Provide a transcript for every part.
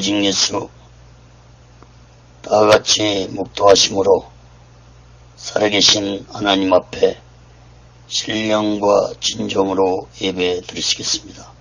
오직 예수 다같이 묵도하심으로 살아계신 하나님 앞에 신령과 진정으로 예배 드리시겠습니다.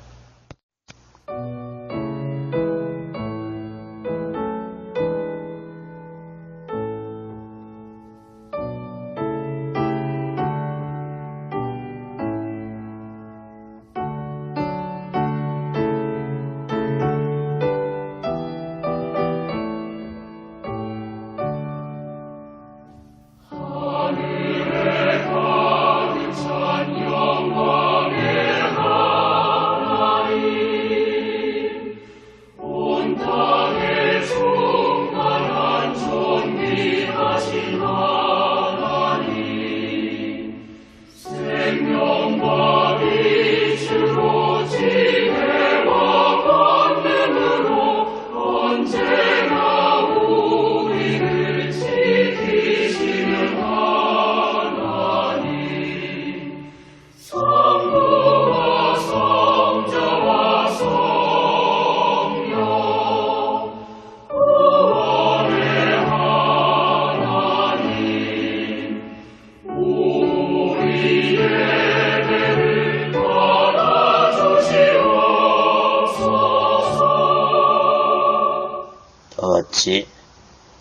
다같이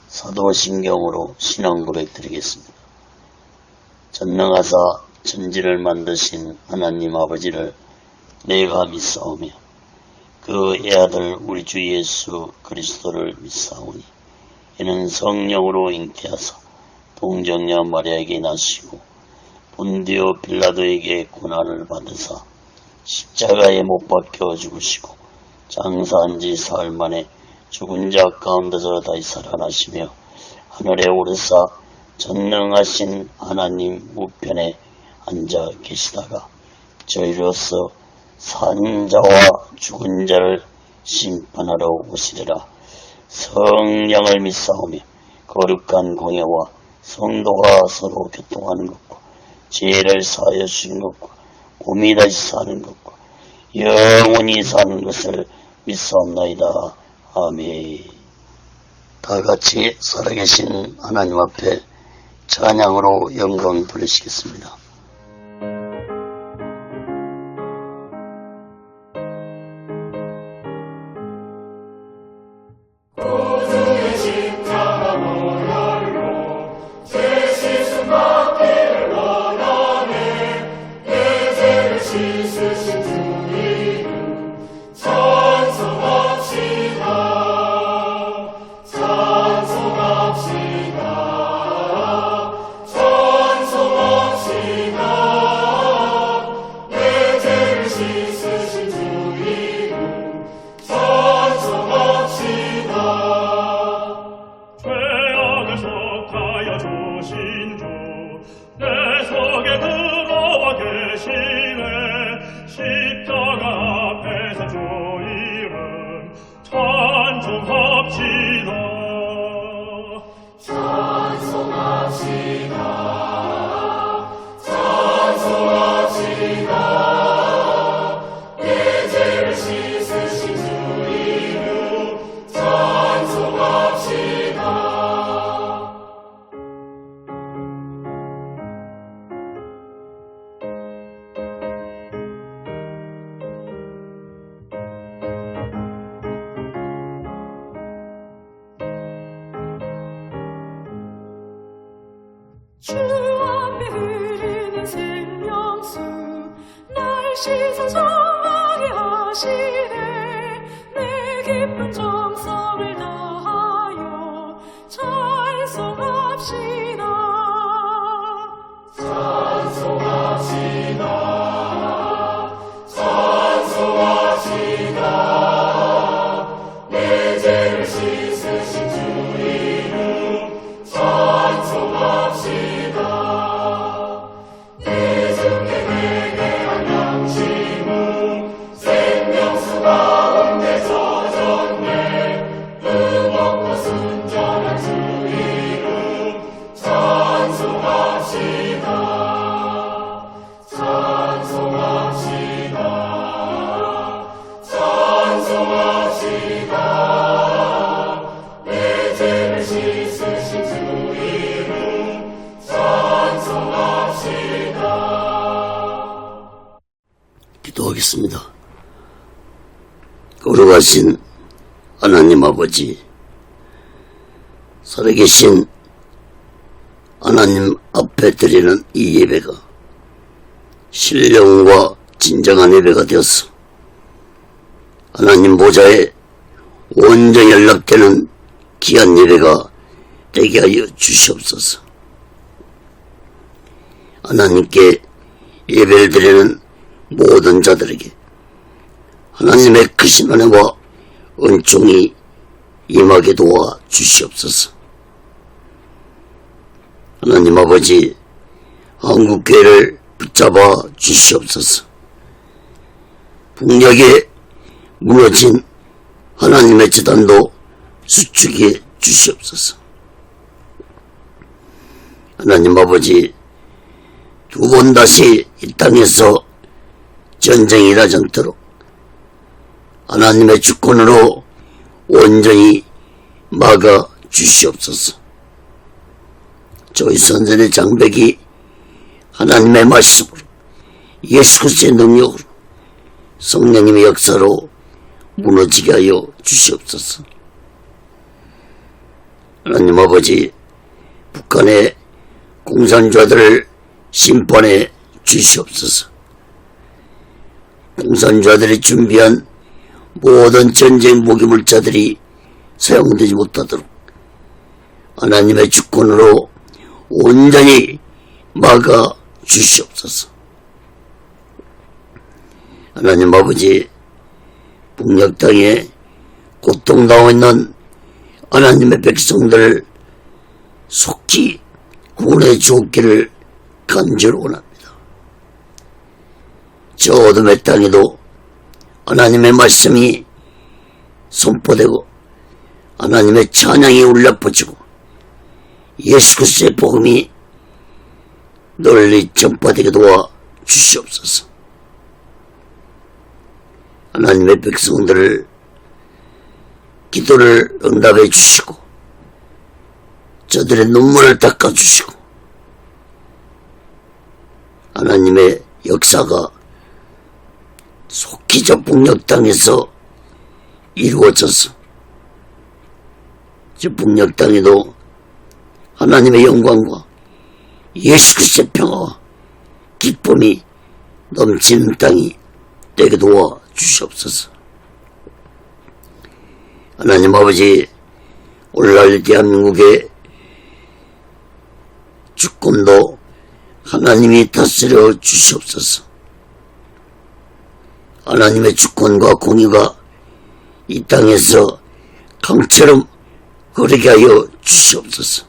사도신경으로 신앙 고백 드리겠습니다. 전능하사 천지를 만드신 하나님 아버지를 내가 믿사오며 그 애아들 우리 주 예수 그리스도를 믿사오니 이는 성령으로 잉태하사 동정녀 마리아에게 나시고 본디오 빌라도에게 고난을 받으사 십자가에 못 박혀 죽으시고 장사한 지 사흘 만에 죽은 자 가운데서 다시 살아나시며 하늘에 오르사 전능하신 하나님 우편에 앉아 계시다가 저희로서 산 자와 죽은 자를 심판하러 오시리라. 성령을 믿사오며 거룩한 공예와 성도가 서로 교통하는 것과 죄를 사하여 주신 것과 몸이 다시 사는 것과 영원히 사는 것을 믿사옵나이다. 아멘. 다같이 살아계신 하나님 앞에 찬양으로 영광 돌리시겠습니다. 주 앞에 흐르는 생명수 날 씻어 정하게 하시네. 내 깊은 정성을 다하여 찬송합시다. 찬송합시다. 찬송합시다. 내 죄를 씻으신 주 이름 찬송합시다. 내 주께 회개한 양심은 생명수 가운데 젖었네. 의롭고 순전한 주 이름 찬송합시다. 찬송합시다. 찬송합시다. 씻으신 주 이름 찬송합시다. 기도하겠습니다. 거룩하신 하나님 아버지, 살아계신 하나님 앞에 드리는 이 예배가 신령과 진정한 예배가 되었어 하나님 보좌에 온전히 연락되는 귀한 예배가 되게 하여 주시옵소서. 하나님께 예배를 드리는 모든 자들에게 하나님의 크신 은혜와 은총이 임하게 도와 주시옵소서. 하나님 아버지, 한국교회를 붙잡아 주시옵소서. 북녘에 무너진 하나님의 재단도 수축해 주시옵소서. 하나님 아버지, 두 번 다시 이 땅에서 전쟁이 일하지 않도록 하나님의 주권으로 온전히 막아 주시옵소서. 저희 선전의 장벽이 하나님의 말씀으로 예수 그리스도의 능력으로 성령님의 역사로 무너지게 하여 주시옵소서. 하나님 아버지, 북한의 공산주의자들을 심판해 주시옵소서. 공산주의자들이 준비한 모든 전쟁 무기물자들이 사용되지 못하도록 하나님의 주권으로 온전히 막아 주시옵소서. 하나님 아버지, 북녘 땅에 고통당하고 있는 하나님의 백성들을 속히 구원해 주옵기를 간절히 원합니다. 저 어둠의 땅에도 하나님의 말씀이 선포되고 하나님의 찬양이 울려 퍼지고 예수 그리스도의 복음이 널리 전파되게 도와 주시옵소서. 하나님의 백성들을 기도를 응답해 주시고 저들의 눈물을 닦아 주시고 하나님의 역사가 속히 저 북녘 땅에서 이루어져서 저 북녘 땅에도 하나님의 영광과 예수 그리스도의 평화와 기쁨이 넘치는 땅이 되게 도와 주시옵소서. 하나님 아버지, 오늘날 대한민국의 주권도 하나님이 다스려 주시옵소서. 하나님의 주권과 공의가 이 땅에서 강처럼 흐르게 하여 주시옵소서.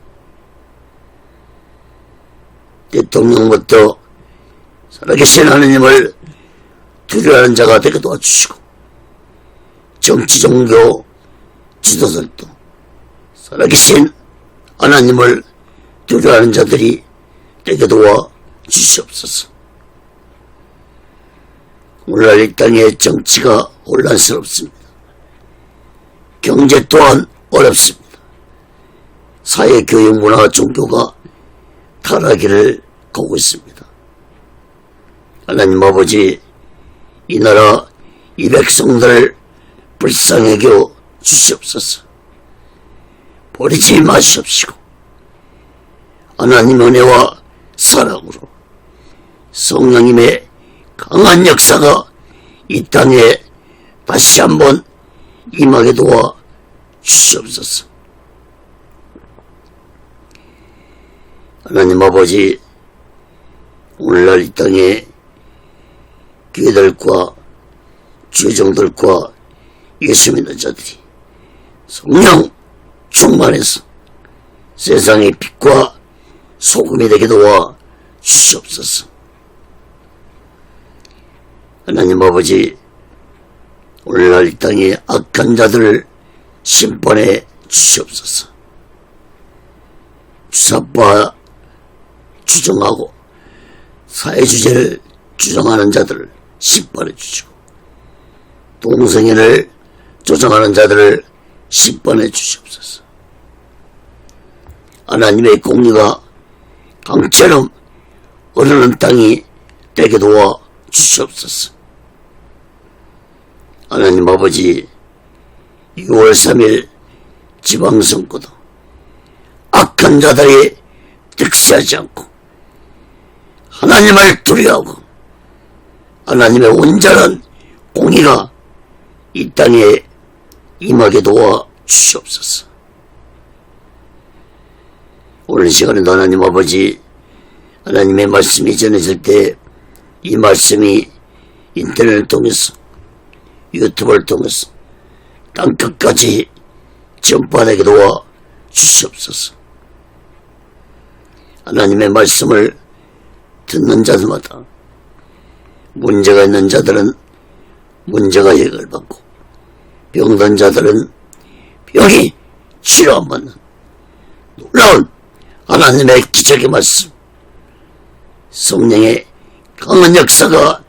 대통령부터 살아계신 하나님을 두려워하는 자가 되게 도와주시고 정치 종교 지도자들도 살아계신 하나님을 두려워하는 자들이 되게 도와 주시옵소서. 오늘날 이 땅의 정치가 혼란스럽습니다. 경제 또한 어렵습니다. 사회, 교육, 문화, 종교가 타락기를 가고 있습니다. 하나님 아버지, 이 나라 이 백성들을 불쌍하게 주시옵소서. 버리지 마시옵시고 하나님 은혜와 사랑으로 성령님의 강한 역사가 이 땅에 다시 한번 임하게 도와 주시옵소서. 하나님 아버지, 오늘날 이 땅에 교회들과 주정들과 예수 믿는 자들이 성령 충만해서 세상의 빛과 소금이 되게 도와 주시옵소서. 하나님 아버지, 오늘날 이 땅에 악한 자들을 심판해 주시옵소서. 주사파 주정하고 사회주제를 주장하는 자들을 심판해 주시고 동성애를 조장하는 자들을 심판해 주시옵소서. 하나님의 공의가 강처럼 흐르는 땅이 되게 도와 주시옵소서. 하나님 아버지, 6월 3일 지방선거도 악한 자들이 득세하지 않고 하나님을 두려워하고 하나님의 온전한 공의가 이 땅에 임하게 도와 주시옵소서. 오늘 시간에도 하나님 아버지, 하나님의 말씀이 전해질 때 이 말씀이 인터넷을 통해서, 유튜브를 통해서 땅끝까지 전파되게 도와 주시옵소서. 하나님의 말씀을 듣는 자들마다 문제가 있는 자들은 문제가 해결받고 병든 자들은 병이 치료 안 받는 놀라운 하나님의 기적의 말씀, 성령의 강한 역사가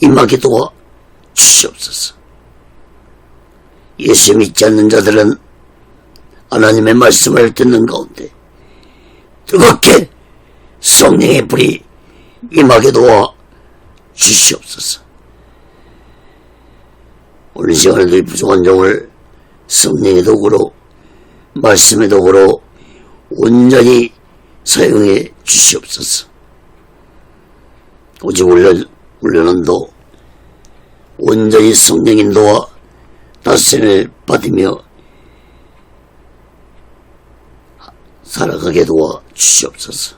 임하게 도와 주시옵소서. 예수 믿지 않는 자들은 하나님의 말씀을 듣는 가운데 뜨겁게 성령의 불이 임하게 도와 주시옵소서. 오늘 시간에도 이 부족한 종을 성령의 도구로, 말씀의 도구로 온전히 사용해 주시옵소서. 오직 훈련도 온전히 성령 인도와 다스림을 받으며 살아가게 도와 주시옵소서.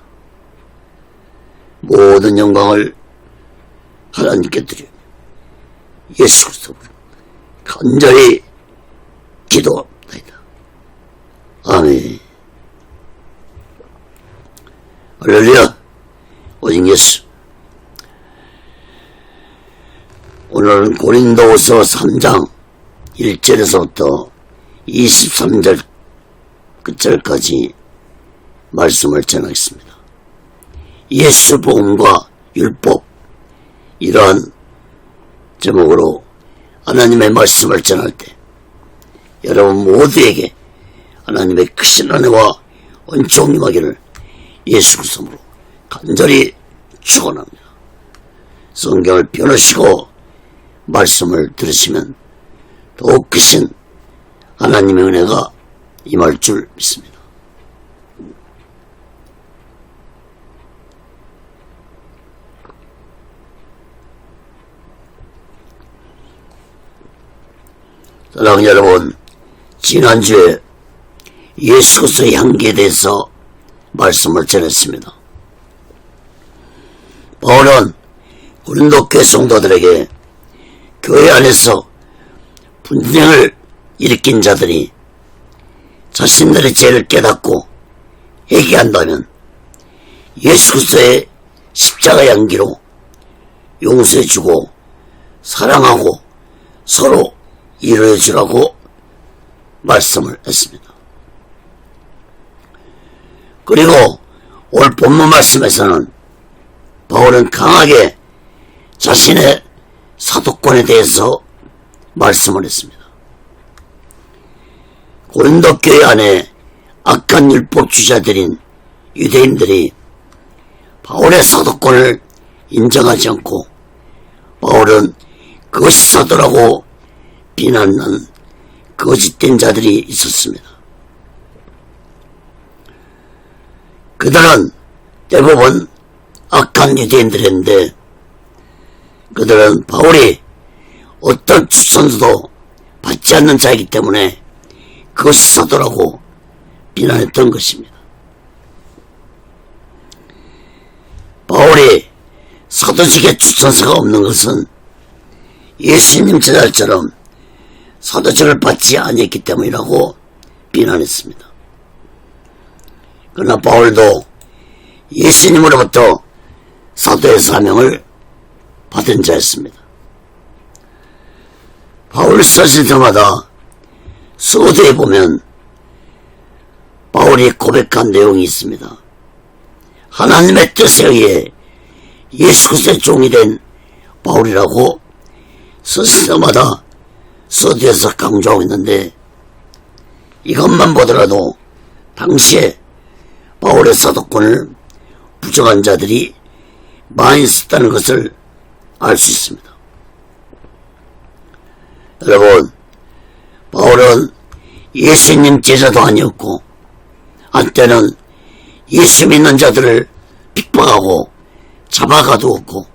모든 영광을 하나님께 드리며 예수 그리스도로 간절히 기도합니다. 아멘. 할렐루야. 오직 예수. 오늘은 고린도후서 3장 1절에서부터 23절 끝절까지 말씀을 전하겠습니다. 예수 복음과 율법, 이러한 제목으로 하나님의 말씀을 전할 때 여러분 모두에게 하나님의 크신 은혜와 은총이 임하기를 예수 그리스도로 간절히 축원합니다. 성경을 펴놓으시고 말씀을 들으시면 더욱 크신 하나님의 은혜가 임할 줄 믿습니다. 사랑하는 여러분, 지난주에 예수 그리스도의 향기에 대해서 말씀을 전했습니다. 바울은 고린도 교회 성도들에게 교회 안에서 분쟁을 일으킨 자들이 자신들의 죄를 깨닫고 회개한다면 예수 그리스도의 십자가 향기로 용서해주고 사랑하고 서로 이루어주라고 말씀을 했습니다. 그리고 오늘 본문 말씀에서는 바울은 강하게 자신의 사도권에 대해서 말씀을 했습니다. 고린도 교회 안에 악한 율법주의자들인 유대인들이 바울의 사도권을 인정하지 않고 바울은 그것이 사도라고 비난하는 거짓된 자들이 있었습니다. 그들은 대부분 악한 유대인들이었는데 그들은 바울이 어떤 추천서도 받지 않는 자이기 때문에 그것이 사도라고 비난했던 것입니다. 바울이 사도직의 추천서가 없는 것은 예수님 제자처럼 사도직을 받지 아니했기 때문이라고 비난했습니다. 그러나 바울도 예수님으로부터 사도의 사명을 받은 자였습니다. 바울 서실 때마다 서두에 보면 바울이 고백한 내용이 있습니다. 하나님의 뜻에 의해 예수 그리스도의 종이 된 바울이라고 서실 때마다 서두에서 강조하고 있는데 이것만 보더라도 당시에 바울의 사도권을 부정한 자들이 많이 있었다는 것을 알 수 있습니다. 여러분, 바울은 예수님 제자도 아니었고 한때는 예수 믿는 자들을 핍박하고 잡아가두었고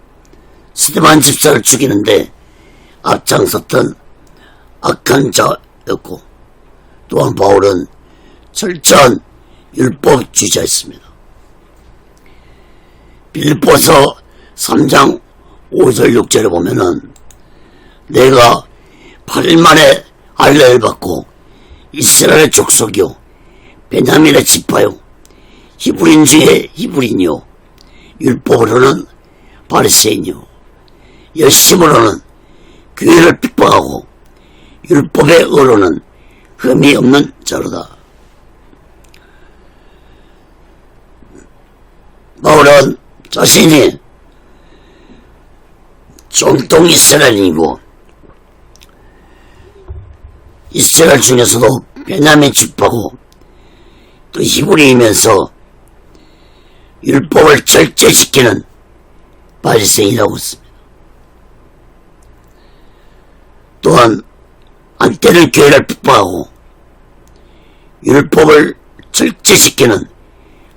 스데반 집사를 죽이는데 앞장섰던 악한 자였고, 또한 바울은 철저한 율법주의자였습니다. 빌립보서 3장 5절 6절에 보면은 내가 8일 만에 할례를 받고 이스라엘의 족속이요 베냐민의 지파요 히브리인 중에 히브리인이요 율법으로는 바리새인이요 열심으로는 교회를 핍박하고 율법의 의로는 흠이 없는 자로다. 바울은 자신이 정통 이스라엘이고 이스라엘 중에서도 베냐민 지파고 또 히브리이면서 율법을 절제시키는 바리새인이라고 했습니다. 또한 한때는 교회를 핍박하고 율법을 절제시키는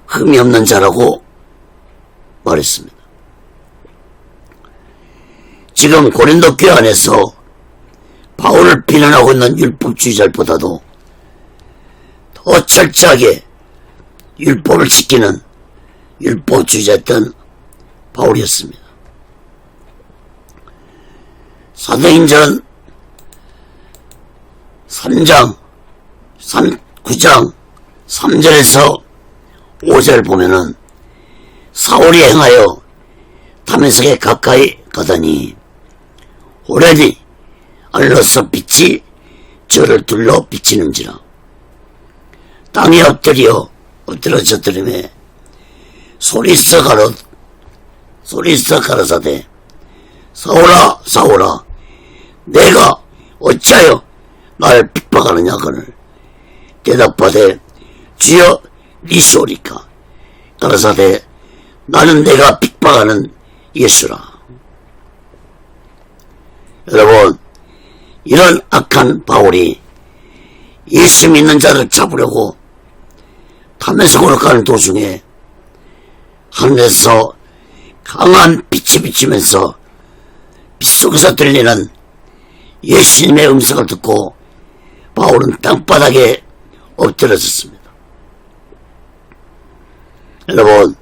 흠이 없는 자라고 말했습니다. 지금 고린도 교회 안에서 바울을 비난하고 있는 율법주의자보다도 더 철저하게 율법을 지키는 율법주의자였던 바울이었습니다. 사도행전 9장 3절에서 5절 보면은 사울이 행하여 다메섹에 가까이 가더니 호련히 알로서 빛이 저를 둘러 비치는지라 땅에 엎드러졌더니 소리써 가라사대 사울아 사울아 내가 어찌하여 나를 핍박하느냐거늘 대답하되 주여 니시오리까 가라사대 나는 내가 핍박하는 예수라. 여러분, 이런 악한 바울이 예수 믿는 자를 잡으려고 다메섹으로 가는 도중에 하늘에서 강한 빛이 비치면서 빛 속에서 들리는 예수님의 음성을 듣고 바울은 땅바닥에 엎드러졌습니다. 여러분,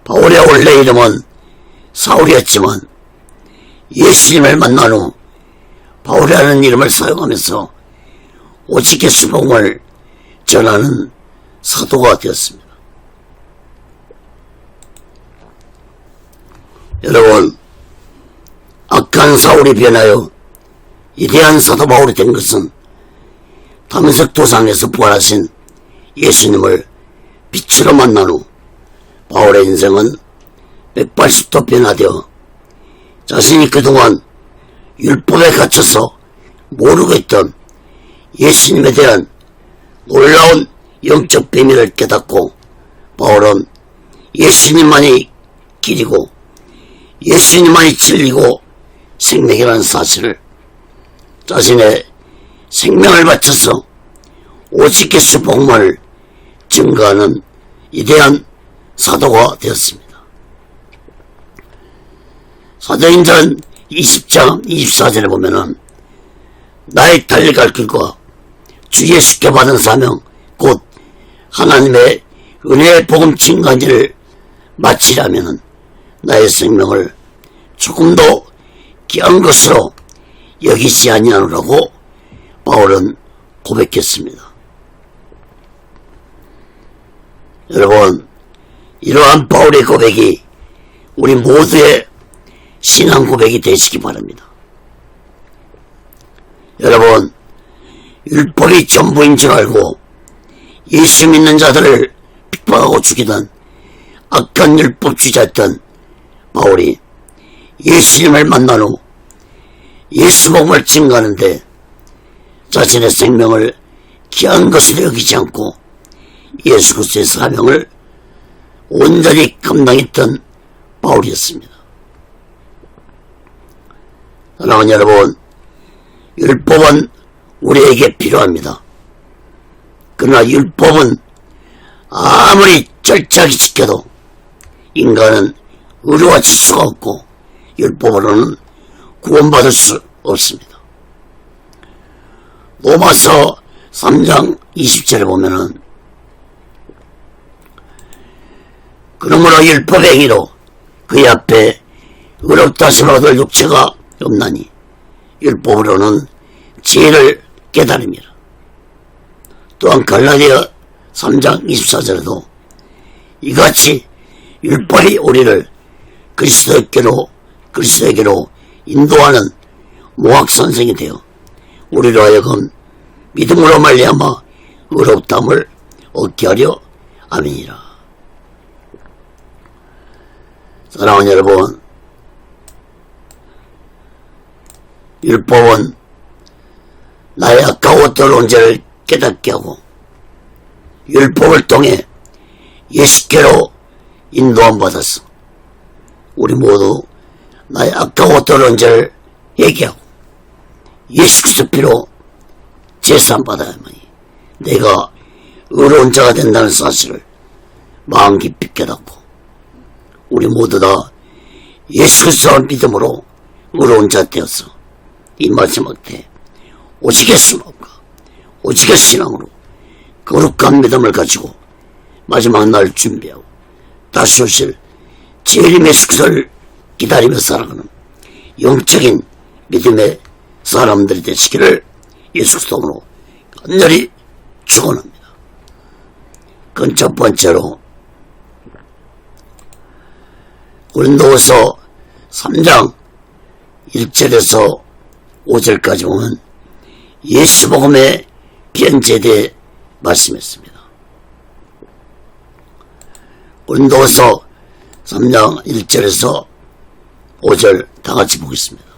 바울의 원래 이름은 사울이었지만 예수님을 만난 후 바울이라는 이름을 사용하면서 오직 예수 복음을 전하는 사도가 되었습니다. 여러분, 악한 사울이 변하여 위대한 사도 바울이 된 것은 다메섹 도상에서 부활하신 예수님을 빛으로 만난 후 바울의 인생은 180도 변화되어 자신이 그동안 율법에 갇혀서 모르고 있던 예수님에 대한 놀라운 영적 비밀을 깨닫고 바울은 예수님만이 길이고 예수님만이 진리고 생명이라는 사실을 자신의 생명을 바쳐서 오직 예수 복음을 증거하는 위대한 사도가 되었습니다. 사도행전 20장 24절에 보면은 나의 달려갈 길과 주 예수께 받은 사명 곧 하나님의 은혜의 복음 증거한 일을 마치려면은 나의 생명을 조금도 귀한 것으로 여기지 아니하노라고 바울은 고백했습니다. 여러분, 이러한 바울의 고백이 우리 모두의 신앙 고백이 되시기 바랍니다. 여러분, 율법이 전부인 줄 알고 예수 믿는 자들을 핍박하고 죽이던 악한 율법주의자였던 바울이 예수님을 만난 후 예수 복음을 증거하는데 자신의 생명을 귀한 것으로 여기지 않고 예수 그리스도의 사명을 온전히 감당했던 바울이었습니다. 사랑하는 여러분, 율법은 우리에게 필요합니다. 그러나 율법은 아무리 철저하게 지켜도 인간은 의로워질 수가 없고 율법으로는 구원받을 수 없습니다. 로마서 3장 20절에 보면은 그러므로 율법의 행위로 그의 앞에 의롭다 하심을 얻을 육체가 없나니 율법으로는 지혜를 깨달음이라. 또한 갈라디아 3장 24절에도 이같이 율법이 우리를 그리스도에게로 인도하는 모학선생이 되어 우리로 하여금 믿음으로 말미암아 의롭다함을 얻게 하려 아멘이라. 사랑하는 여러분, 율법은 나의 아까웠던 언제를 깨닫게 하고 율법을 통해 예수께로 인도함 받았어. 우리 모두 나의 아까웠던 언제를 얘기하고 예수 그리스도 피로 제사받아야만이 내가 의로운 자가 된다는 사실을 마음 깊이 깨닫고 우리 모두 다 예수 그리스도를 믿음으로 의로운 자 되어서 이 마지막 때 오직의 순종과 오직의 신앙으로 거룩한 믿음을 가지고 마지막 날 준비하고 다시 오실 재림 예수 그리스도를 기다리며 살아가는 영적인 믿음의 사람들이 되시기를 예수 그리스도로 간절히 축원합니다. 그건 첫 번째로 고린도후서 3장 1절에서 5절까지 보면 예수 복음의 변제에 대해 말씀했습니다. 고린도후서 3장 1절에서 5절 다 같이 보겠습니다.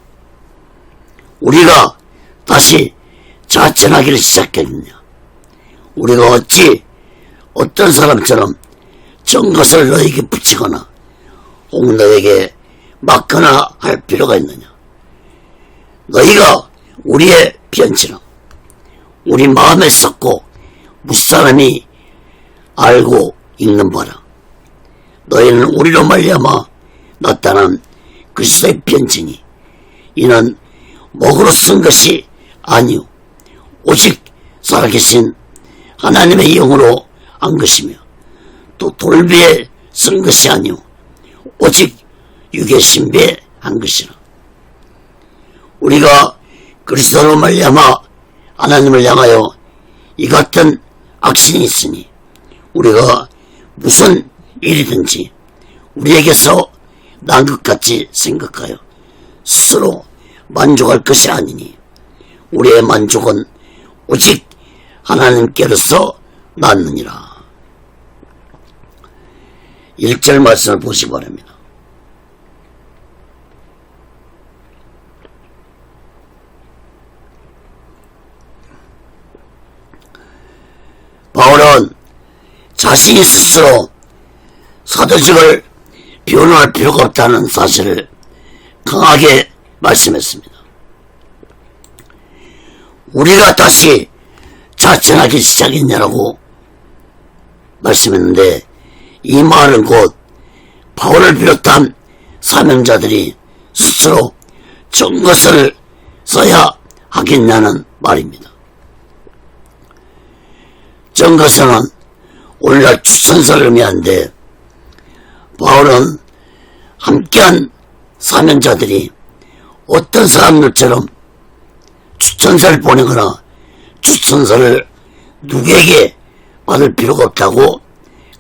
우리가 다시 자천하기를 시작했느냐? 우리가 어찌 어떤 사람처럼 전 것을 너에게 붙이거나 혹 너에게 맡거나 할 필요가 있느냐? 너희가 우리의 편지는 우리 마음에 썩고 무사람이 알고 읽는 바라. 너희는 우리로 말미암아 나타난 그리스도의 편지니 이는 먹으로 쓴 것이 아니요 오직 살아계신 하나님의 영으로 한 것이며 또 돌비에 쓴 것이 아니요 오직 육의 신비에 한 것이라. 우리가 그리스도로 말미암아 하나님을 향하여 이 같은 악신이 있으니 우리가 무슨 일이든지 우리에게서 난 것 같이 생각하여 스스로 만족할 것이 아니니 우리의 만족은 오직 하나님께로서 낳느니라. 1절 말씀을 보시기 바랍니다. 바울은 자신이 스스로 사도직을 변호할 필요가 없다는 사실을 강하게 말씀했습니다. 우리가 다시 자천하기 시작했냐라고 말씀했는데 이 말은 곧 바울을 비롯한 사명자들이 스스로 전 것을 써야 하겠냐는 말입니다. 전 것은 오늘날 추천서를 의미하는데 바울은 함께한 사명자들이 어떤 사람들처럼 추천서를 보내거나 추천서를 누구에게 받을 필요가 없다고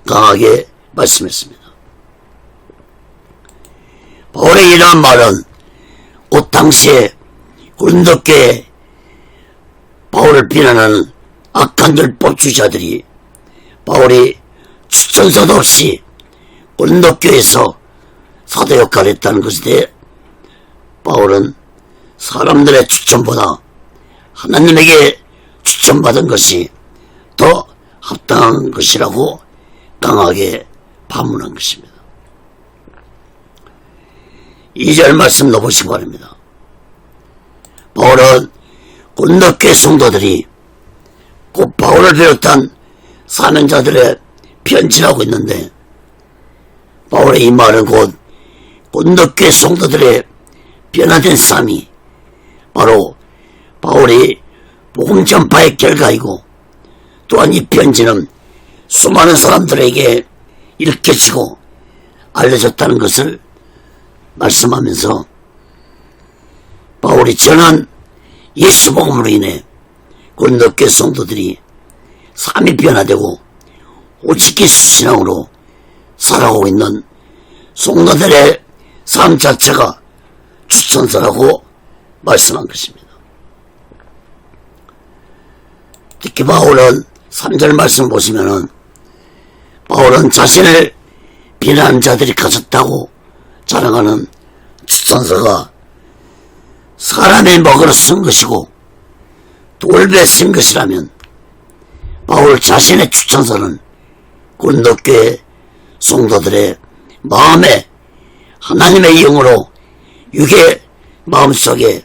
강하게 말씀했습니다. 바울의 이러한 말은 곧 당시에 고린도교에 바울을 비난하는 악한 율법주의자들이 바울이 추천서도 없이 고린도교에서 사도 역할을 했다는 것에 대해 바울은 사람들의 추천보다 하나님에게 추천받은 것이 더 합당한 것이라고 강하게 반문한 것입니다. 2절 말씀 넣어보시기 바랍니다. 바울은 고린도교회 성도들이 곧 바울을 비롯한 사명자들의 편지라고 있는데, 바울의 이 말은 곧 고린도교회 성도들의 변화된 삶이 바로 바울이 복음 전파의 결과이고, 또한 이 편지는 수많은 사람들에게 읽혀지고 알려졌다는 것을 말씀하면서, 바울이 전한 예수 복음으로 인해 고린도교회 성도들이 삶이 변화되고 오직 예수 신앙으로 살아가고 있는 성도들의 삶 자체가 추천서라고 말씀한 것입니다. 특히 바울은 3절 말씀 보시면은, 바울은 자신을 비난하는 자들이 가졌다고 자랑하는 추천서가 사람의 먹으로 쓴 것이고 돌배 쓴 것이라면, 바울 자신의 추천서는 고린도교회 성도들의 마음에 하나님의 영으로 육의 마음속에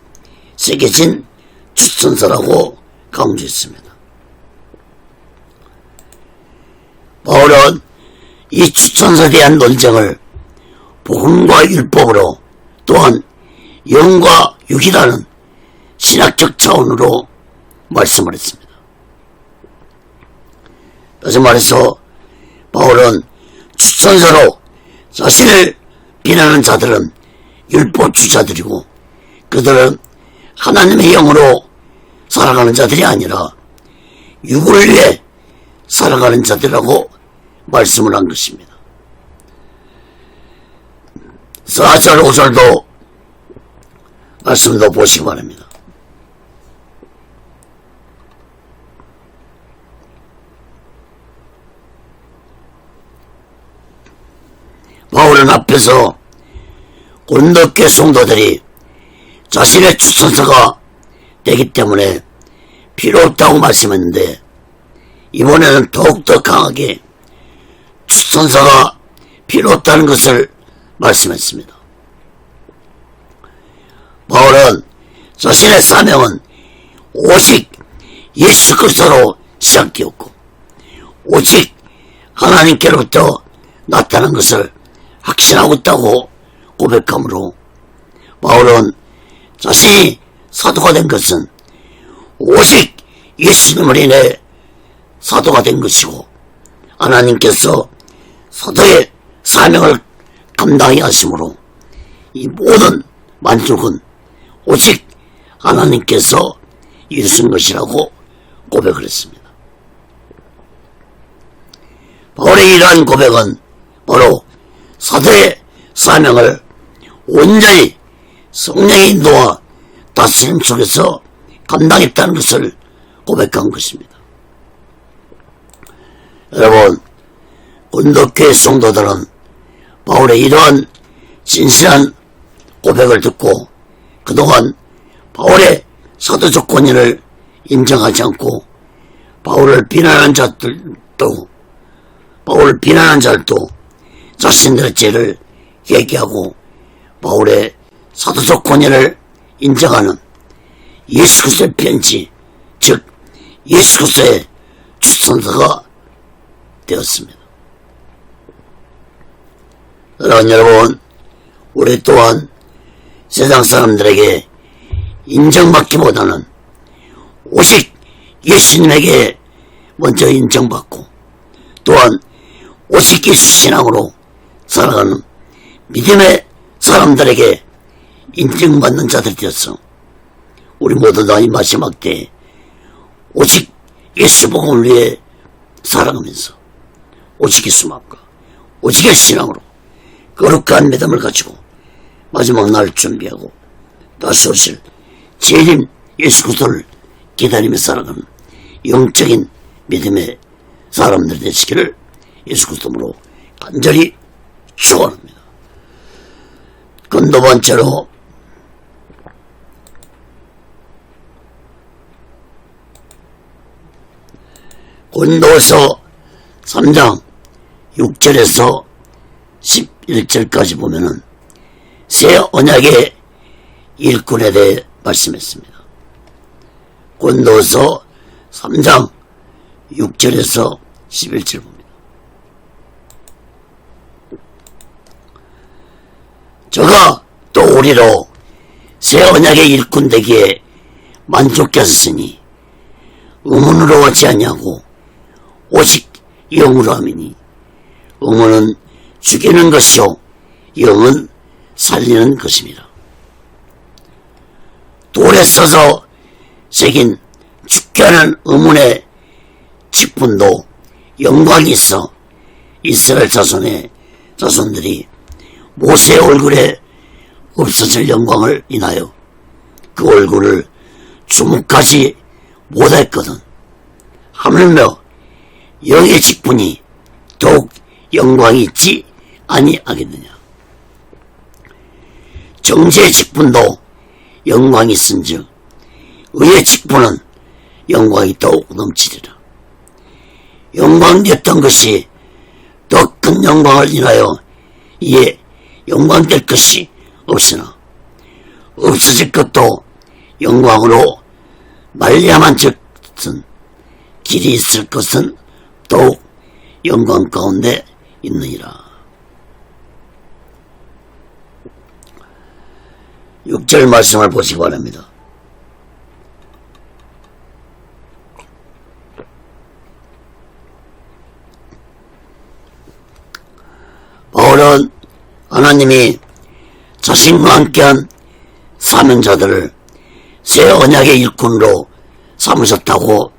새겨진 추천서라고 강조했습니다. 바울은 이 추천서에 대한 논쟁을 복음과 율법으로, 또한 영과 육이라는 신학적 차원으로 말씀을 했습니다. 다시 말해서 바울은 추천서로 자신을 비난하는 자들은 율법주의자들이고, 그들은 하나님의 영으로 살아가는 자들이 아니라 육을 위해 살아가는 자들이라고 말씀을 한 것입니다. 4절 5절도 말씀도 보시기 바랍니다. 바울은 앞에서 고린도교회 성도들이 자신의 추천서가 되기 때문에 필요 없다고 말씀했는데, 이번에는 더욱더 강하게 추천서가 필요 없다는 것을 말씀했습니다. 바울은 자신의 사명은 오직 예수 그리스도로 시작되었고, 오직 하나님께로부터 나타난 것을 확신하고 있다고 고백하므로, 바울은 자신이 사도가 된 것은 오직 예수님을 인해 사도가 된 것이고, 하나님께서 사도의 사명을 감당하게 하심으로 이 모든 만족은 오직 하나님께서 이루신 것이라고 고백을 했습니다. 바울의 이러한 고백은 바로 사도의 사명을 온전히 성령의 인도와 다스림 속에서 감당했다는 것을 고백한 것입니다. 여러분, 고린도교회 성도들은 바울의 이러한 진실한 고백을 듣고 그동안 바울의 사도적 권위를 인정하지 않고 바울을 비난한 자들도 자신들의 죄를 얘기하고 바울의 사도적 권위를 인정하는 예수 그리스도의 편지, 즉 예수 그리스도의 추천서가 되었습니다. 여러분, 우리 또한 세상 사람들에게 인정받기보다는 오직 예수님에게 먼저 인정받고, 또한 오직 예수 신앙으로 살아가는 믿음의 사람들에게 인정받는 자들이 되어서 우리 모두 다 이 마지막 때에 오직 예수 복음을 위해 살아가면서 오직 예수만과 오직 예수 신앙으로 거룩한 믿음을 가지고 마지막 날을 준비하고 다시 오실 재림 예수 그리스도를 기다리며 살아가는 영적인 믿음의 사람들이 되시기를 예수 그리스도로 간절히 축원합니다. 그건 두 번째로 고린도서 3장 6절에서 11절까지 보면은 새 언약의 일꾼에 대해 말씀했습니다. 고린도서 3장 6절에서 11절 봅니다. 저가 또 우리로 새 언약의 일꾼 되기에 만족하셨으니 의문으로 하지 아니하고 오직 영으로 하미니 의문은 죽이는 것이요 영은 살리는 것입니다. 돌에 써서 새긴 죽게 하는 의문의 직분도 영광이 있어 이스라엘 자손들이 모세의 얼굴에 없어질 영광을 인하여 그 얼굴을 주목하지 못했거든. 하물며 영의 직분이 더욱 영광이 있지 아니하겠느냐. 정죄의 직분도 영광이 있은즉 의의 직분은 영광이 더욱 넘치리라. 영광되었던 것이 더 큰 영광을 인하여 이에 영광될 것이 없으나 없어질 것도 영광으로 말미암은 즉슨 길이 있을 것은 더욱 영광 가운데 있느니라. 6절 말씀을 보시기 바랍니다. 바울은 하나님이 자신과 함께한 사명자들을 새 언약의 일꾼으로 삼으셨다고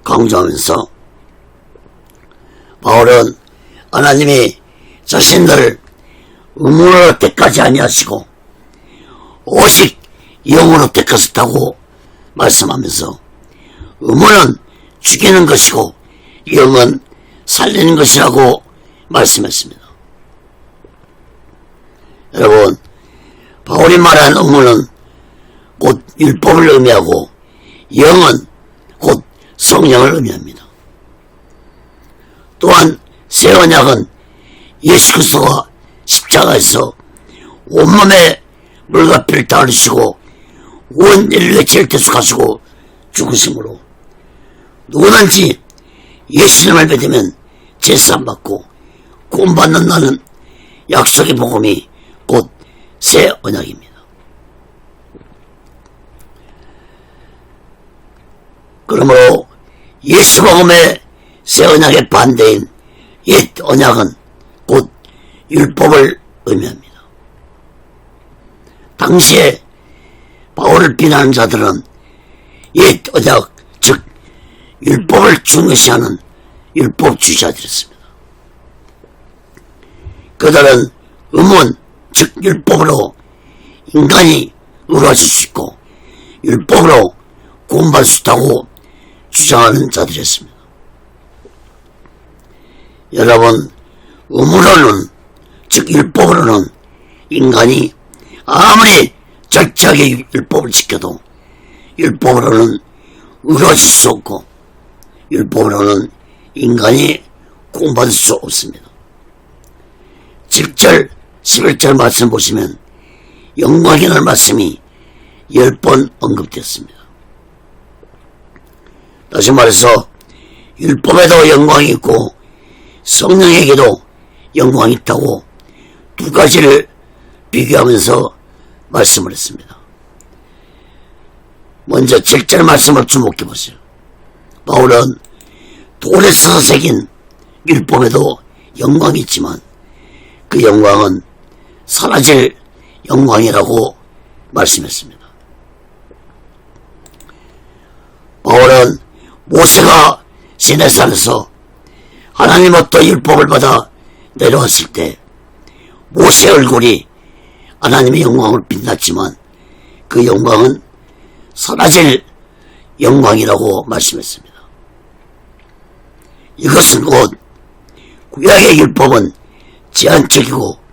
강조하면서 바울은 하나님이 자신들을 의문으로 택하지 아니하시고 오직 영으로 택하셨다고 말씀하면서 의문은 죽이는 것이고 영은 살리는 것이라고 말씀했습니다. 여러분, 바울이 말한 의문은 곧 율법을 의미하고 영은 곧 성령을 의미합니다. 또한 새 언약은 예수 그리스도가 십자가에서 온몸에 물과 피를 다 흘리시고 온 인류의 죄를 대속하시고 죽으심으로 누구든지 예수님을 믿으면 제사함 받고 구원받는 나는 약속의 복음이 곧 새 언약입니다. 그러므로 예수 복음의 새 언약의 반대인 옛 언약은 곧 율법을 의미합니다. 당시에 바울을 비난하는 자들은 옛 언약, 즉 율법을 중요시하는 율법주의자들이었습니다. 그들은 의문, 즉 율법으로 인간이 의로워질 수 있고 율법으로 구원받을 수 있다고 주장하는 자들이었습니다. 여러분, 의문으로는, 즉 율법으로는 인간이 아무리 철저하게 율법을 지켜도 율법으로는 의로워질 수 없고 율법으로는 인간이 구원받을 수 없습니다. 7절, 11절 말씀 보시면 영광이라는 말씀이 10번 언급되었습니다. 다시 말해서 율법에도 영광이 있고 성령에게도 영광이 있다고 두 가지를 비교하면서 말씀을 했습니다. 먼저 7절 말씀을 주목해 보세요. 바울은 돌에 써서 새긴 율법에도 영광이 있지만 그 영광은 사라질 영광이라고 말씀했습니다. 바울은 모세가 시내산에서 하나님으로부터 율법을 받아 내려왔을 때 모세의 얼굴이 하나님의 영광을 빛났지만 그 영광은 사라질 영광이라고 말씀했습니다. 이것은 곧 구약의 율법은 제한적이고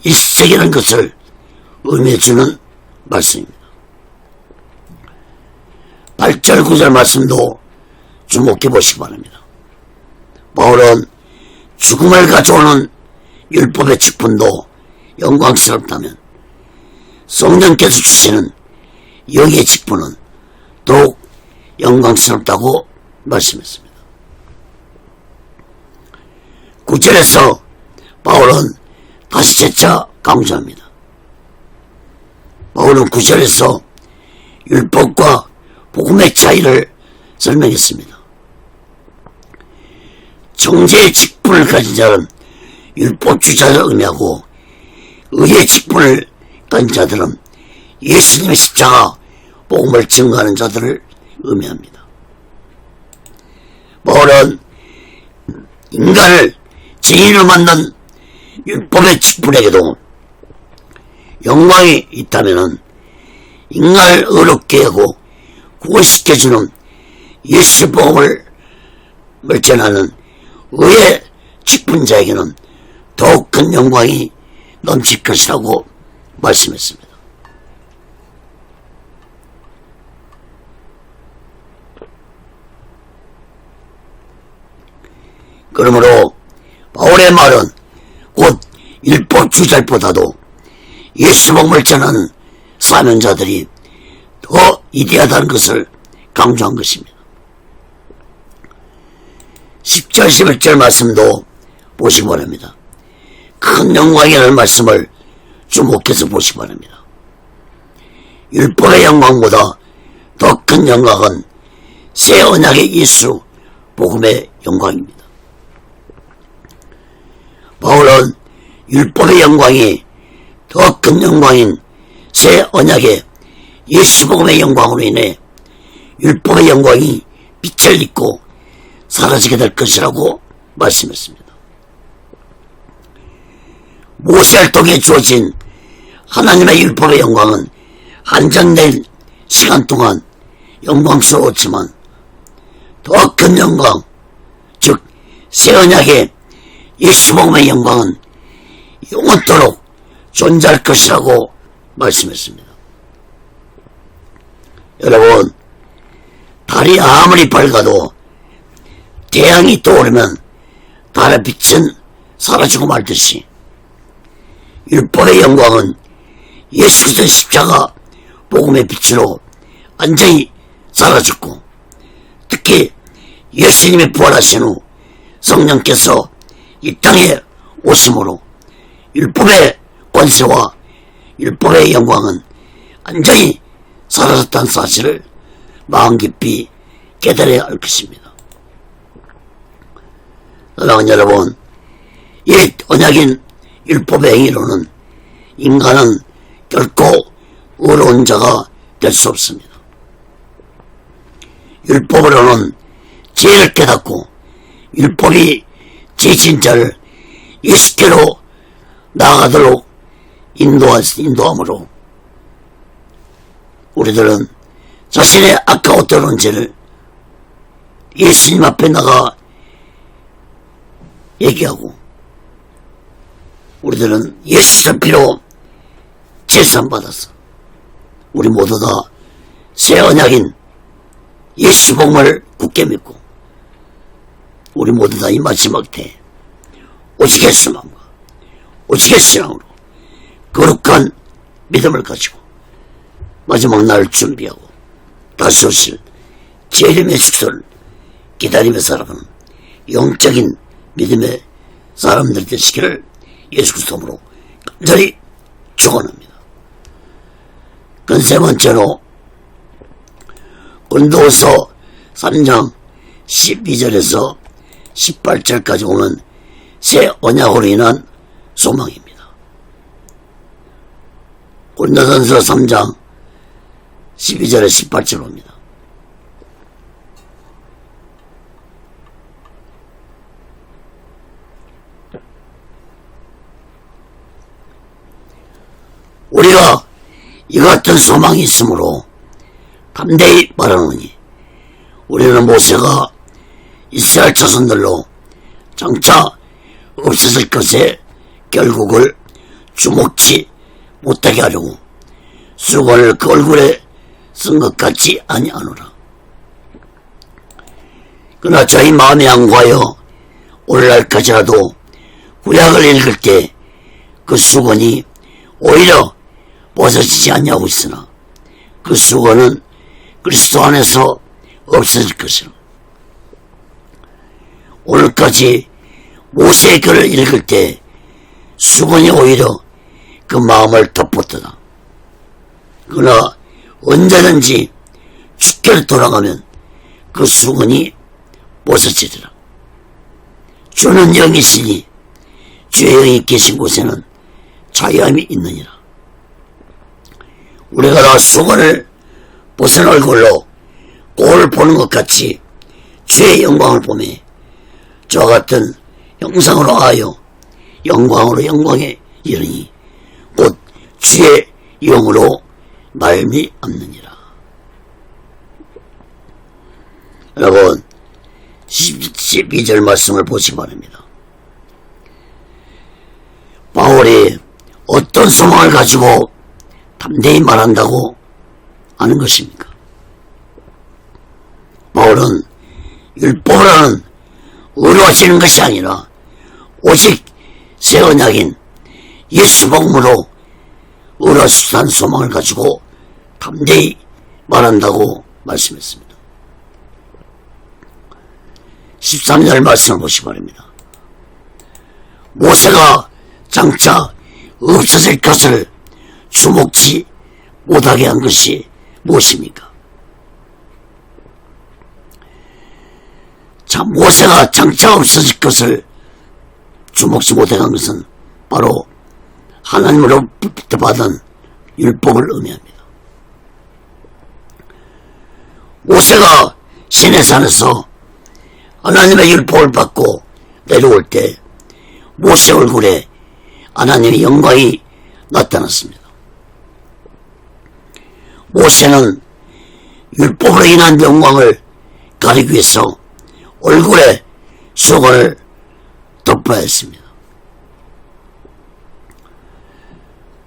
일시적이라는 것을 의미해주는 말씀입니다. 8절 9절 말씀도 주목해 보시기 바랍니다. 바울은 죽음을 가져오는 율법의 직분도 영광스럽다면 성령께서 주시는 영의 직분은 더욱 영광스럽다고 말씀했습니다. 9절에서 바울은 다시 재차 강조합니다. 바울은 9절에서 율법과 복음의 차이를 설명했습니다. 정죄의 직분을 가진 자는 율법주의자를 의미하고 의의 직분을 가진 자들은 예수님의 십자가 복음을 증거하는 자들을 의미합니다. 바울은 인간을 죄인으로 만든 율법의 직분에게도 영광이 있다면 인간을 의롭게 하고 구원시켜주는 예수 복음을 전하는 의의 직분자에게는 더욱 큰 영광이 넘칠 것이라고 말씀했습니다. 그러므로 바울의 말은 곧 율법주의자보다도 예수 복음을 전하는 사명자들이 더 위대하다는 것을 강조한 것입니다. 10절 11절 말씀도 보시기 바랍니다. 큰 영광이라는 말씀을 주목해서 보시기 바랍니다. 율법의 영광보다 더 큰 영광은 새 언약의 예수 복음의 영광입니다. 바울은 율법의 영광이 더 큰 영광인 새 언약의 예수 복음의 영광으로 인해 율법의 영광이 빛을 잇고 사라지게 될 것이라고 말씀했습니다. 모세를 통해 주어진 하나님의 율법의 영광은 한정된 시간 동안 영광스러웠지만 더 큰 영광, 즉 새 언약의 예수 복음의 영광은 영원토록 존재할 것이라고 말씀했습니다. 여러분, 달이 아무리 밝아도 태양이 떠오르면 달의 빛은 사라지고 말듯이 율법의 영광은 예수 그리스도의 십자가 복음의 빛으로 완전히 사라졌고, 특히 예수님이 부활하신 후 성령께서 이 땅에 오심으로 율법의 권세와 율법의 영광은 완전히 사라졌다는 사실을 마음 깊이 깨달아야 할 것입니다. 사랑하는 여러분, 옛 언약인 율법의 행위로는 인간은 결코 의로운 자가 될 수 없습니다. 율법으로는 죄를 깨닫고 율법이 죄진 자를 예수께로 나아가도록 인도함으로 우리들은 자신의 아까워 떠오른 죄를 예수님 앞에 나가 얘기하고, 우리들은 예수의 피로 제산받아서 우리 모두 다 새 언약인 예수 복음을 굳게 믿고 우리 모두 다 이 마지막 때에 오직의 소망과 오직의 신앙으로 거룩한 믿음을 가지고 마지막 날을 준비하고 다시 오실 재림의 축소를 기다리며 살아가는 영적인 믿음의 사람들 되시기를 예수 그리스도로 간절히 축원합니다. 그 세 번째로 고린도후서 3장 12절에서 18절까지 오는 새 언약으로 인한 소망입니다. 고린도전서 3장 12절에 18절 옵니다. 우리가 이 같은 소망이 있으므로 담대히 말하노니 우리는 모세가 이스라엘 자손들로 장차 없어질 것의 결국을 주목치 못하게 하려고 수건을 그 얼굴에 쓴 것 같지 아니하노라. 그러나 저희 마음에 양보하여 오늘날까지라도 구약을 읽을 때 그 수건이 오히려 벗어지지 않냐고 있으나 그 수건은 그리스도 안에서 없어질 것이라. 오늘까지 모세의 글을 읽을 때 수건이 오히려 그 마음을 덮었더라. 그러나 언제든지 주께로 돌아가면 그 수건이 벗어지리라. 주는 영이시니 주의 영이 계신 곳에는 자유함이 있느니라. 우리가 다 수건을 벗은 얼굴로 거울을 보는 것 같이 주의 영광을 보며 저와 같은 형상으로 하여 영광으로 영광에 이르니 곧 주의 영으로 말미암느니라. 여러분 12절 말씀을 보시기 바랍니다. 바울이 어떤 소망을 가지고 담대히 말한다고 하는 것입니까? 바울은 율법을 하는 의로워지는 것이 아니라 오직 새 언약인 예수 복음으로 의로워지는 소망을 가지고 담대히 말한다고 말씀했습니다. 13절 말씀을 보시기 바랍니다. 모세가 장차 없어질 것을 주목치 못하게 한 것이 무엇입니까? 자, 모세가 장차 없어질 것을 주목치 못하게 한 것은 바로 하나님으로부터 받은 율법을 의미합니다. 모세가 시내산에서 하나님의 율법을 받고 내려올 때 모세 얼굴에 하나님의 영광이 나타났습니다. 모세는 율법으로 인한 영광을 가리기 위해서 얼굴에 수건을 덮어야 했습니다.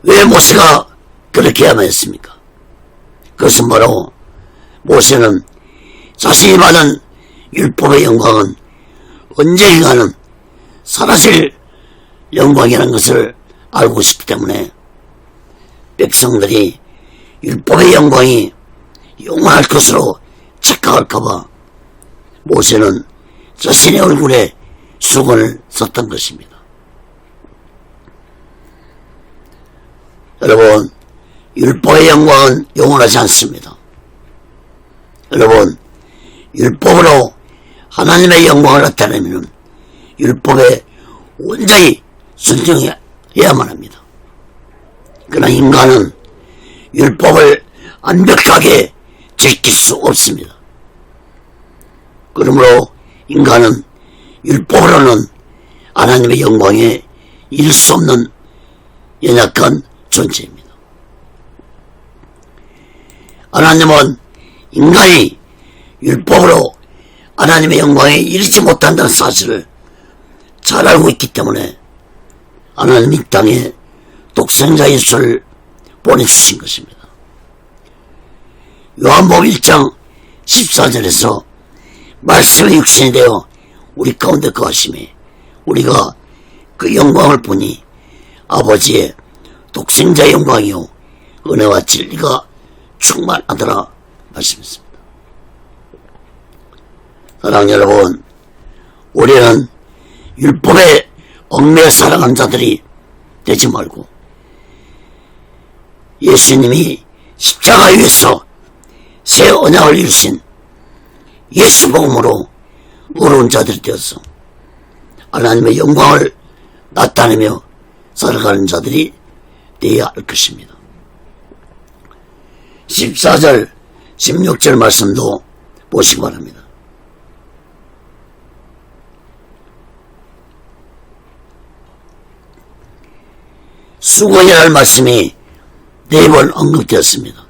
왜 모세가 그렇게 해야만 했습니까? 그것은 바로 모세는 자신이 받은 율법의 영광은 언젠가는 사라질 영광이라는 것을 알고 있기 때문에 백성들이 율법의 영광이 영원할 것으로 착각할까봐 모세는 자신의 얼굴에 수건을 썼던 것입니다. 여러분, 율법의 영광은 영원하지 않습니다. 여러분, 율법으로 하나님의 영광을 나타내면 율법에 온전히 순종해야만 합니다. 그러나 인간은 율법을 완벽하게 지킬 수 없습니다. 그러므로 인간은 율법으로는 하나님의 영광에 이를 수 없는 연약한 존재입니다. 하나님은 인간이 율법으로 하나님의 영광에 이르지 못한다는 사실을 잘 알고 있기 때문에 하나님 이 땅에 독생자 예수를 보내주신 것입니다. 요한복음 1장 14절에서 말씀의 육신이 되어 우리 가운데 거하심에 우리가 그 영광을 보니 아버지의 독생자의 영광이요 은혜와 진리가 충만하더라 말씀했습니다. 사랑하는 여러분, 우리는 율법에 얽매여 살아가는 자들이 되지 말고 예수님이 십자가 위에서 새 언약을 이루신 예수 복음으로 의로운 자들이 되어서 하나님의 영광을 나타내며 살아가는 자들이 되어야 할 것입니다. 14절 16절 말씀도 보시기 바랍니다. 수건이라는 말씀이 4번 언급되었습니다.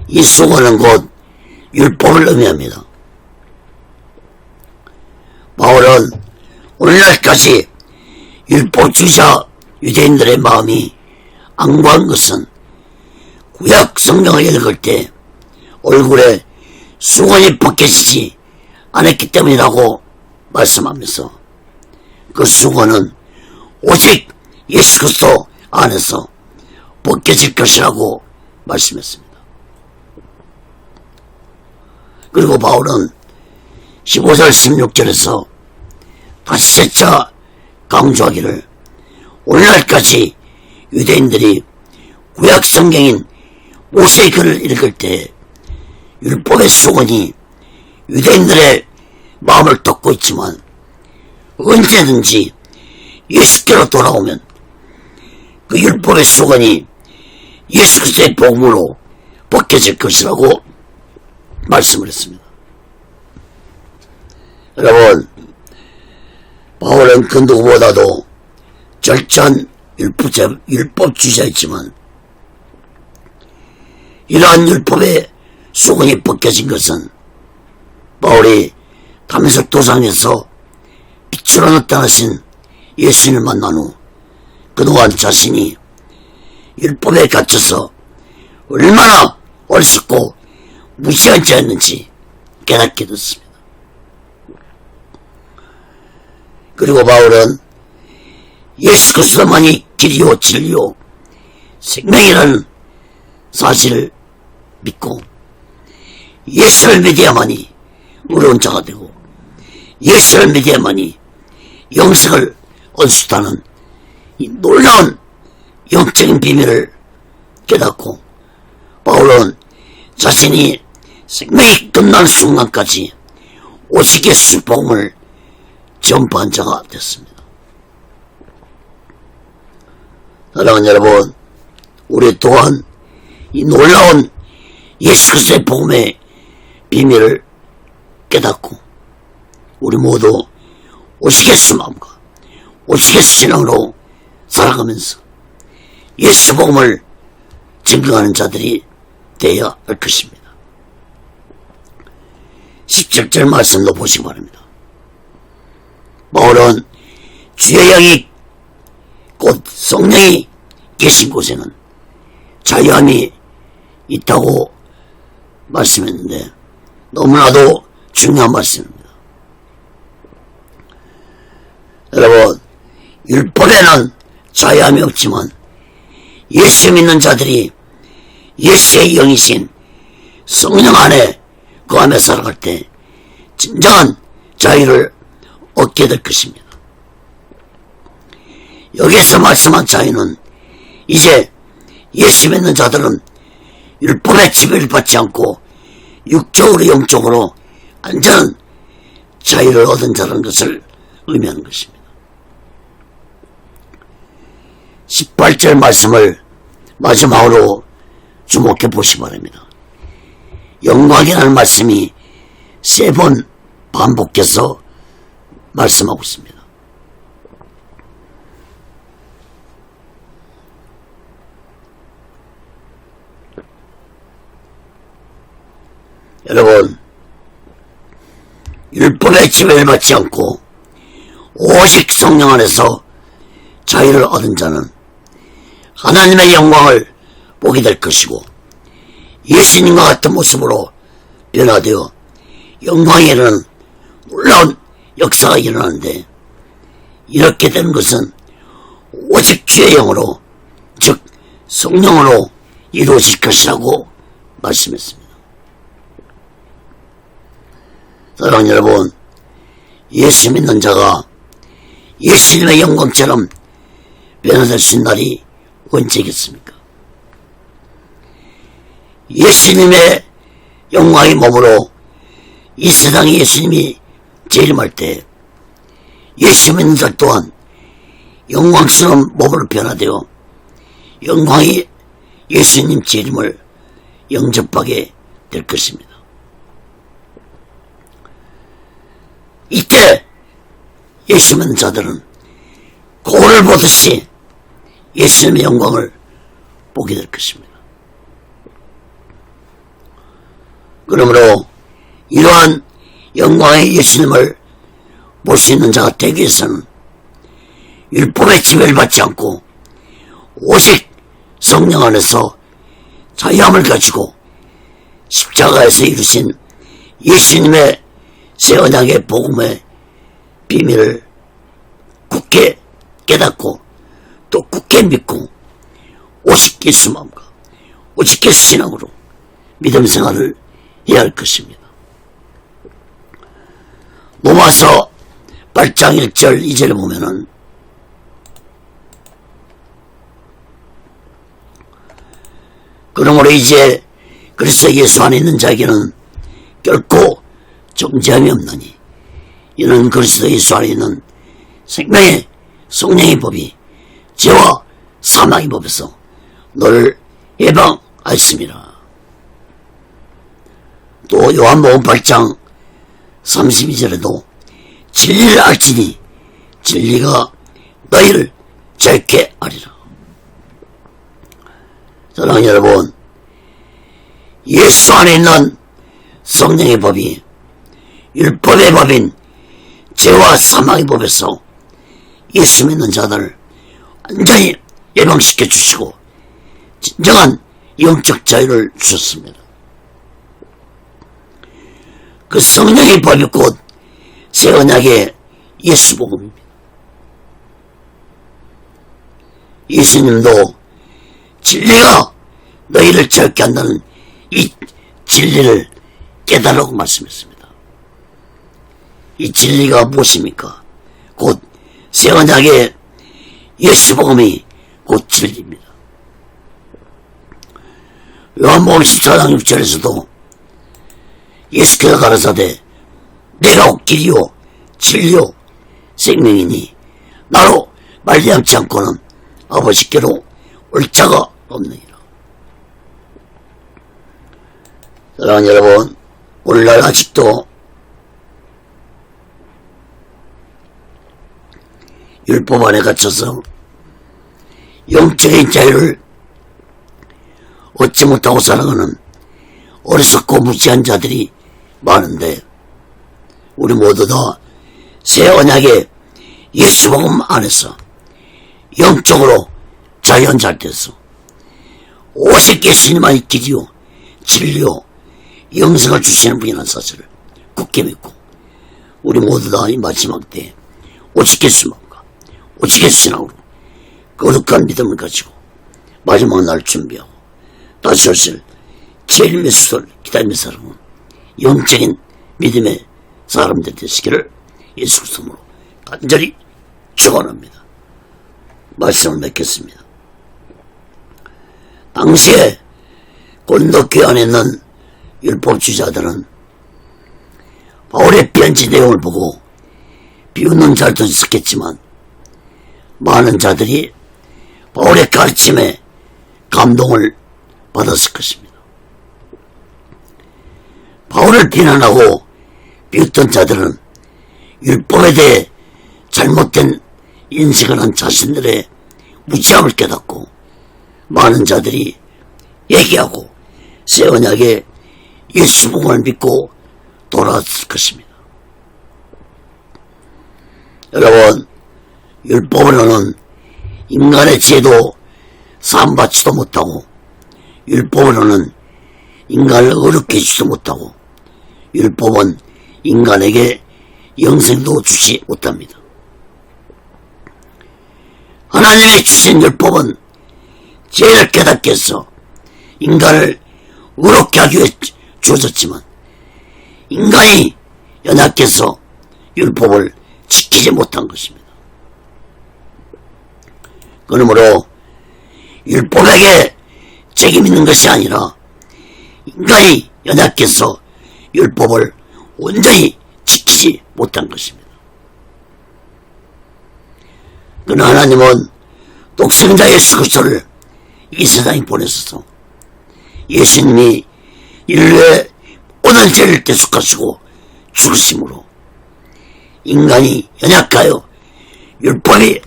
이 수건은 곧 율법을 의미합니다. 바울은 오늘날까지 율법주의자 유대인들의 마음이 안구한 것은 구약 성경을 읽을 때 얼굴에 수건이 벗겨지지 않았기 때문이라고 말씀하면서 그 수건은 오직 예수 그리스도 안에서 벗겨질 것이라고 말씀했습니다. 그리고 바울은 15절 16절에서 다시 재차 강조하기를 오늘날까지 유대인들이 구약 성경인 모세의 글을 읽을 때 율법의 수건이 유대인들의 마음을 덮고 있지만 언제든지 예수께로 돌아오면 그 율법의 수건이 예수 그리스도의 복음으로 벗겨질 것이라고 말씀을 했습니다. 여러분, 바울은 그 누구보다도 절저한 율법주의자였지만 이러한 율법의 수건이 벗겨진 것은 바울이 다메섹 도상에서 빛으로 나타나신 예수님을 만난 후 그동안 자신이 율법에 갇혀서 얼마나 어리석고 무시한 자였는지 깨닫게 됐습니다. 그리고 바울은 예수 그리스도만이 길이요 진리요 생명이라는 사실을 믿고 예수를 믿어야만이 의로운 자가 되고 예수를 믿어야만이 영생을 얻을 수 있다는 이 놀라운 영적인 비밀을 깨닫고 바울은 자신이 생명이 끝난 순간까지 오직 예수 복음을 전파한 자가 됐습니다. 사랑하는 여러분, 우리 또한 이 놀라운 예수 그리스도의 복음의 비밀을 깨닫고 우리 모두 오직 예수 마음과 오직 예수 신앙으로 살아가면서 예수 복음을 증거하는 자들이 되어야 할 것입니다. 17절 말씀도 보시기 바랍니다. 바울은 주의 영이 곧 성령이 계신 곳에는 자유함이 있다고 말씀했는데 너무나도 중요한 말씀입니다. 여러분, 율법에는 자유함이 없지만 예수 믿는 자들이 예수의 영이신 성령 안에 거하며 살아갈 때 진정한 자유를 얻게 될 것입니다. 여기에서 말씀한 자유는 이제 예수 믿는 자들은 율법의 지배를 받지 않고 육적으로 영적으로 완전한 자유를 얻은 자라는 것을 의미하는 것입니다. 18절 말씀을 마지막으로 주목해 보시기 바랍니다. 영광이라는 말씀이 3번 반복해서 말씀하고 있습니다. 여러분, 율법의 지배를 받지 않고 오직 성령 안에서 자유를 얻은 자는 하나님의 영광을 보게 될 것이고 예수님과 같은 모습으로 변화되어 영광에 이르는 놀라운 역사가 일어나는데 이렇게 되는 것은 오직 주의 영으로 즉 성령으로 이루어질 것이라고 말씀했습니다. 사랑하는 여러분, 예수 믿는 자가 예수님의 영광처럼 변화될 수 있는 날이 언제겠습니까? 예수님의 영광의 몸으로 이 세상에 예수님이 재림할 때 예수 믿는 자 또한 영광스러운 몸으로 변화되어 영광의 예수님 재림을 영접하게 될 것입니다. 이때 예수 믿는 자들은 거울을 보듯이 예수님의 영광을 보게 될 것입니다. 그러므로 이러한 영광의 예수님을 볼 수 있는 자가 되기 위해서는 율법의 지배를 받지 않고 오직 성령 안에서 자유함을 가지고 십자가에서 이루신 예수님의 새 언약의 복음의 비밀을 굳게 깨닫고 또 굳게 믿고 오직 예수 마음과 오직 예수 신앙으로 믿음 생활을 해야 할 것입니다. 로마서 8장 1절 2절에 보면은 그러므로 이제 그리스도 예수 안에 있는 자에게는 결코 정죄함이 없나니 이는 그리스도 예수 안에 있는 생명의 성령의 법이 죄와 사망의 법에서 너를 해방하였습니다. 또 요한복음 8장 32절에도 진리를 알지니 진리가 너희를 자유케 하리라. 사랑하는 여러분, 예수 안에 있는 성령의 법이 율법의 법인 죄와 사망의 법에서 예수 믿는 자들을 완전히 예방시켜 주시고 진정한 영적 자유를 주셨습니다. 그 성령의 법이 곧 새 언약의 예수 복음입니다. 예수님도 진리가 너희를 자유케 한다는 이 진리를 깨달으라고 말씀했습니다. 이 진리가 무엇입니까? 곧 새 언약의 예수 복음이 곧 진리입니다. 요한복음 14장 6절에서도 예수께서 가라사대 내가 곧 길이요 진리요 생명이니 나로 말미암지 않고는 아버지께로 올 자가 없느니라. 사랑하는 여러분, 오늘날 아직도 율법 안에 갇혀서 영적인 자유를 얻지 못하고 살아가는 어리석고 무지한 자들이 많은데 우리 모두 다 새 언약의 예수 복음 안에서 영적으로 자유한 자를 돼서 오직 예수님만이 길이요 진리요 영생을 주시는 분이라는 사실을 굳게 믿고 우리 모두 다 이 마지막 때에 오직 예수만과 오직 예수 신앙으로 거룩한 믿음을 가지고 마지막 날 준비하고 다시 오실 주의 메시지를 기다리는 사람은 영적인 믿음의 사람들 되시기를 예수 그리스도로 간절히 축원합니다. 말씀을 맺겠습니다. 당시에 고린도 교회 안에 있는 율법주의자들은 바울의 편지 내용을 보고 비웃는 자들도 있었겠지만 많은 자들이 바울의 가르침에 감동을 받았을 것입니다. 바울을 비난하고 비웃던 자들은 율법에 대해 잘못된 인식을 한 자신들의 무지함을 깨닫고 많은 자들이 얘기하고 새 언약의 예수 복음을 믿고 돌아왔을 것입니다. 여러분, 율법으로는 인간의 죄도 사함받지도 못하고 율법으로는 인간을 어렵게 해주지도 못하고 율법은 인간에게 영생도 주지 못합니다. 하나님이 주신 율법은 죄를 깨닫게 해서 인간을 의롭게 하기 위해 주어졌지만 인간이 연약해서 율법을 지키지 못한 것입니다. 그러므로 율법에게 책임 있는 것이 아니라 인간이 연약해서 율법을 온전히 지키지 못한 것입니다. 그러나 하나님은 독생자 예수 그리스도를 이 세상에 보내셔서 예수님이 인류의 모든 죄를 대속하시고 죽으심으로 인간이 연약하여 율법이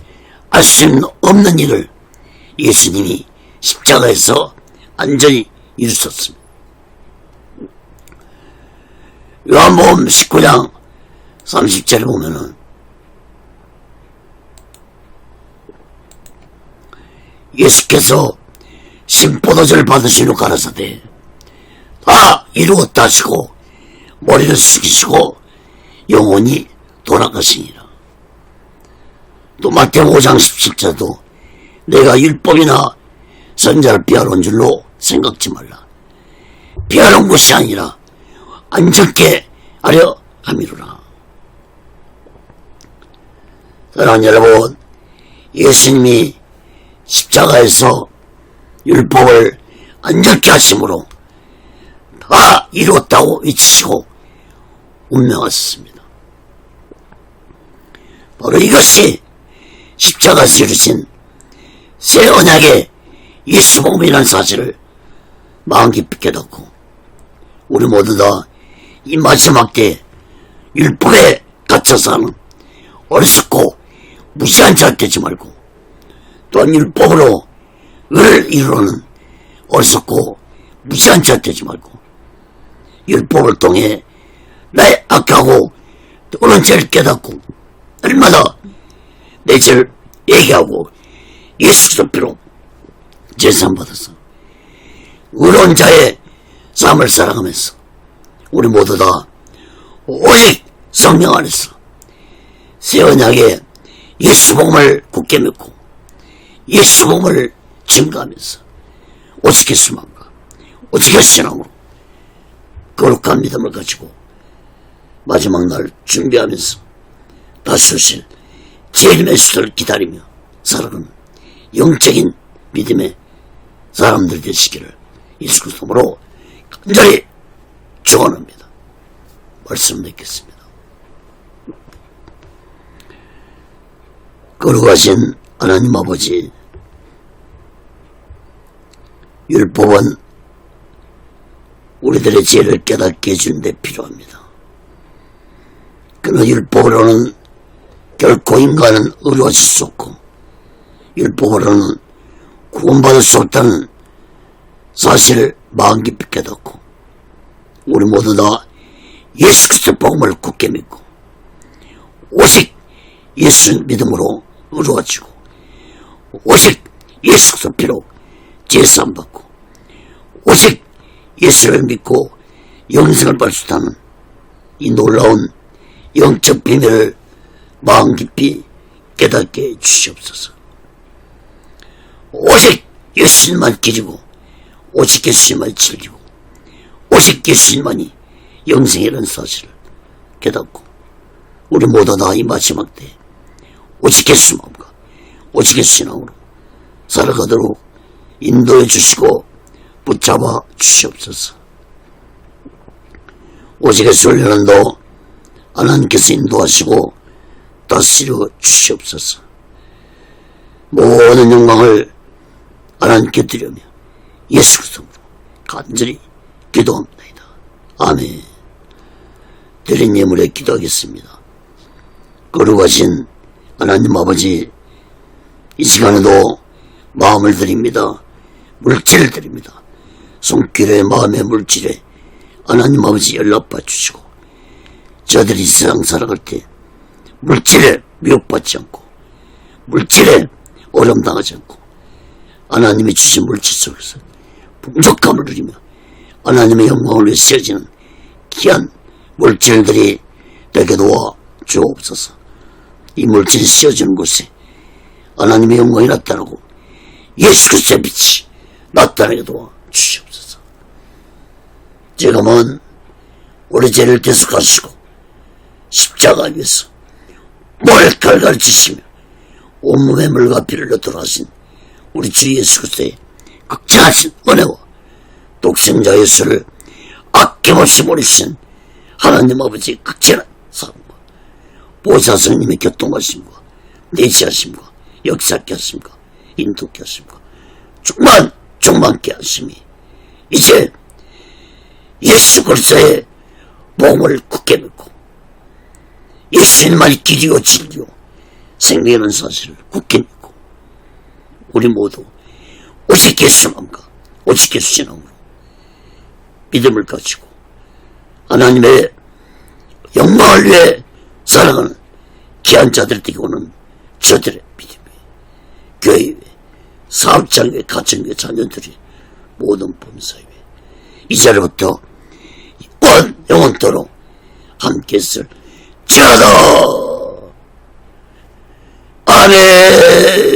할 수 없는 일을 예수님이 십자가에서 완전히 이루셨습니다. 요한복음 19장 30절에 보면은 예수께서 심포도주를 받으신 후 가라사대 다 이루었다 하시고 머리를 숙이시고 영원히 돌아가시니라. 또 마태복음 5장 17절도 내가 율법이나 선자를 비하러 온 줄로 생각지 말라. 비하러 온 것이 아니라 안전케 하려 함이로라. 사랑하는 여러분, 예수님이 십자가에서 율법을 안전케 하심으로 다 이루었다고 외치시고 운명하셨습니다. 바로 이것이 십자가에서 이루신 새 언약의 예수 복음이라는 사실을 마음 깊이 깨닫고 우리 모두 다 이 마지막 때 율법에 갇혀서 하는 어리석고 무시한 자 되지 말고 또한 율법으로 의를 이루는 어리석고 무시한 자 되지 말고 율법을 통해 나의 악하고 옳은 죄를 깨닫고 날마다 내 죄를 얘기하고 예수 그리스도 피로 제사받아서 의로운 자의 삶을 살아가면서 우리 모두 다 오직 성령 안에서 새 언약의 예수 복음을 굳게 믿고 예수 복음을 증거하면서 오직의 수만과 오직의 신앙으로 거룩한 믿음을 가지고 마지막 날 준비하면서 다시 오실 재림 메시지를 기다리며 살아가는 영적인 믿음의 사람들 되시기를 예수 그리스도로 간절히 축원합니다. 말씀 맺겠습니다. 거룩하신 하나님 아버지, 율법은 우리들의 죄를 깨닫게 해주는 데 필요합니다. 그러나 율법으로는 결코 인간은 의로워질 수 없고 율법으로는 구원받을 수 없다는 사실을 마음 깊이 깨닫고 우리 모두 다 예수 그리스도 복음을 굳게 믿고 오직 예수 믿음으로 의로워지고 오직 예수 그리스도 피로 제사함 받고 오직 예수를 믿고 영생을 받을 수 있다는 이 놀라운 영적 비밀을 마음 깊이 깨닫게 해주시옵소서. 오직 예수님만 길이고 오직 예수님만 즐기고 오직 예수님만이 영생이라는 사실을 깨닫고 우리 모두 다 이 마지막 때 오직 예수만과 오직 예수신앙으로 살아가도록 인도해 주시고 붙잡아 주시옵소서. 오직 예수 훈련도 하나님께서 인도하시고 다스려 주시옵소서. 모든 영광을 하나님께 드리며 예수 그리스도로 간절히 기도합니다. 아멘. 드린 예물에 기도하겠습니다. 거룩하신 하나님 아버지, 이 시간에도 마음을 드립니다. 물질을 드립니다. 손길에 마음의 물질에 하나님 아버지 연락받아 주시고 저들이 세상 살아갈 때 물질에 미혹받지 않고 물질에 어려움당하지 않고 하나님이 주신 물질 속에서 풍족함을 누리며 하나님의 영광을 위해 쓰여지는 귀한 물질들이 되게 도와 주옵소서. 이 물질이 쓰여지는 곳에 하나님의 영광이 나타나고 예수 그리스도의 빛이 나타나게 도와 주시옵소서. 지금은 우리 죄를 대속하시고 십자가 위에서 머리칼 가르치시며 온몸에 물과 피를 넣도록 하신 우리 주 예수 그리스도의 극진하신 은혜와 독생자 예수를 아낌없이 모르신 하나님 아버지의 극진한 사랑과 보혜사 성령님의 교통하심과 내시하심과 역사케 하심과 인도케 하심과 충만케 하심이 이제 예수 그리스도의 복음을 굳게 믿고 예수님만이 길이요 진리요 생명이라는 사실을 굳게 믿고 우리 모두 오직 예수만과 오직 예수 신앙으로 믿음을 가지고 하나님의 영광을 위해 살아가는 귀한 자들 되게 오는 저들의 믿음이 교회, 사업장의 가정의 자녀들이 모든 범사에 이 자리부터 영원토록 함께 있을지어다. 아멘. 예.